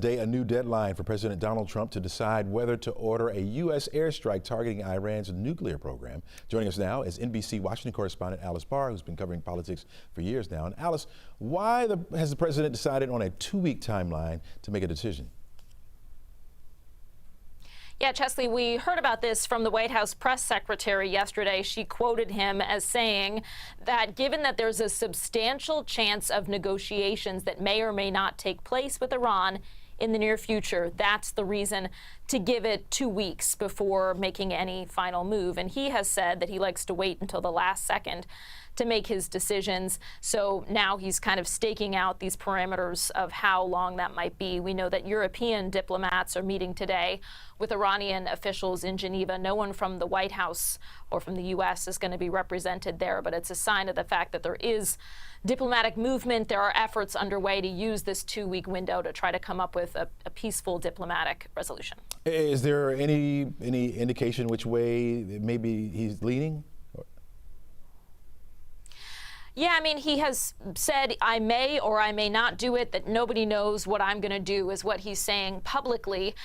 Today, a new deadline for President Donald Trump to decide whether to order a U.S. airstrike targeting Iran's nuclear program. Joining us now is NBC Washington correspondent Alice Barr, who's been covering politics for years now. And Alice, why has the president decided on a 2-week timeline to make a decision? Yeah, Chesley, we heard about this from the White House press secretary yesterday. She quoted him as saying that given that there's a substantial chance of negotiations that may or may not take place with Iran in the near future, that's the reason to give it 2 weeks before making any final move. And he has said that he likes to wait until the last second to make his decisions. So now he's kind of staking out these parameters of how long that might be. We know that European diplomats are meeting today with Iranian officials in Geneva. No one from the White House or from the U.S. is going to be represented there, but it's a sign of the fact that there is diplomatic movement. There are efforts underway to use this 2-week window to try to come up with a peaceful diplomatic resolution. Is there any indication which way maybe he's leaning? Yeah, I mean, he has said, I may or I may not do it, that nobody knows what I'm going to do, is what he's saying publicly.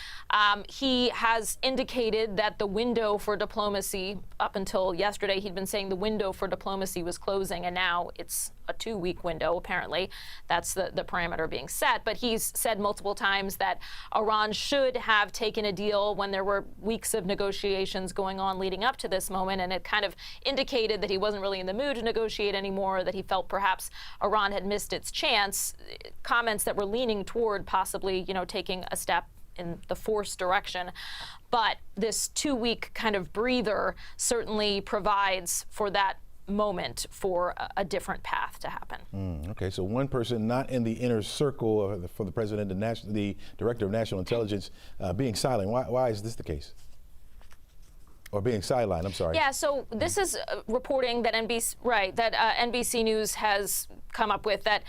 He has indicated that the window for diplomacy, up until yesterday, he'd been saying the window for diplomacy was closing, and now it's a 2-week window, apparently. That's the parameter being set. But he's said multiple times that Iran should have taken a deal when there were weeks of negotiations going on leading up to this moment, and it kind of indicated that he wasn't really in the mood to negotiate anymore, that he felt perhaps Iran had missed its chance, comments that were leaning toward possibly, taking a step in the forced direction. But this 2-week kind of breather certainly provides for that moment for a different path to happen. Okay, so one person not in the inner circle for the president, the director of national intelligence, being silent. Why is this the case? Or being sidelined, I'm sorry. Yeah, so this is reporting that NBC News has come up with, that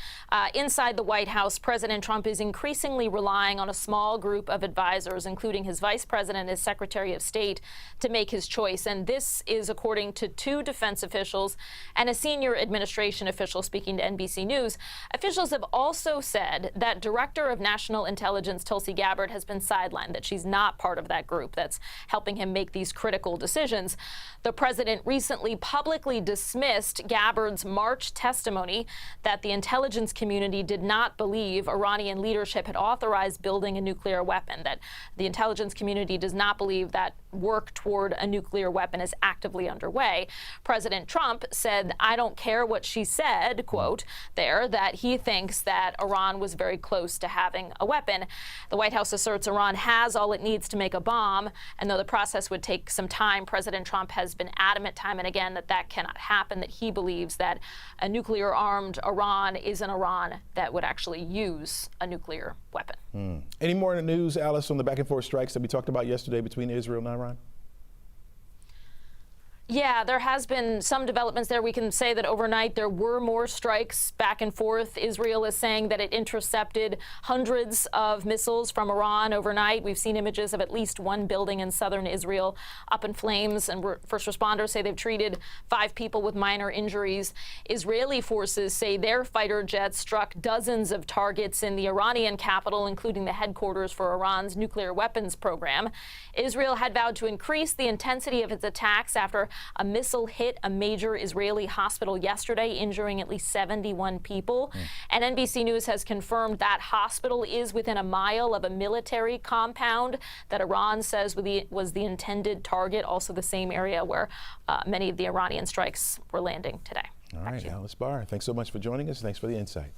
inside the White House, President Trump is increasingly relying on a small group of advisors, including his vice president, his secretary of state, to make his choice. And this is according to 2 defense officials and a senior administration official speaking to NBC News. Officials have also said that Director of National Intelligence Tulsi Gabbard has been sidelined, that she's not part of that group that's helping him make these critical decisions. The president recently publicly dismissed Gabbard's March testimony that the intelligence community did not believe Iranian leadership had authorized building a nuclear weapon, that the intelligence community does not believe that work toward a nuclear weapon is actively underway. President Trump said, I don't care what she said, quote, there, that he thinks that Iran was very close to having a weapon. The White House asserts Iran has all it needs to make a bomb, and though the process would take some time, President Trump has been adamant time and again that that cannot happen, that he believes that a nuclear-armed Iran is an Iran that would actually use a nuclear weapon. Any more in the news, Alice, on the back-and-forth strikes that we talked about yesterday between Israel and Iran? Yeah, there has been some developments there. We can say that overnight there were more strikes back and forth. Israel is saying that it intercepted hundreds of missiles from Iran overnight. We've seen images of at least one building in southern Israel up in flames, and first responders say they've treated 5 people with minor injuries. Israeli forces say their fighter jets struck dozens of targets in the Iranian capital, including the headquarters for Iran's nuclear weapons program. Israel had vowed to increase the intensity of its attacks after a missile hit a major Israeli hospital yesterday, injuring at least 71 people. And NBC News has confirmed that hospital is within a mile of a military compound that Iran says was the intended target, also the same area where many of the Iranian strikes were landing today. All right, Alice Barr, thanks so much for joining us. Thanks for the insight.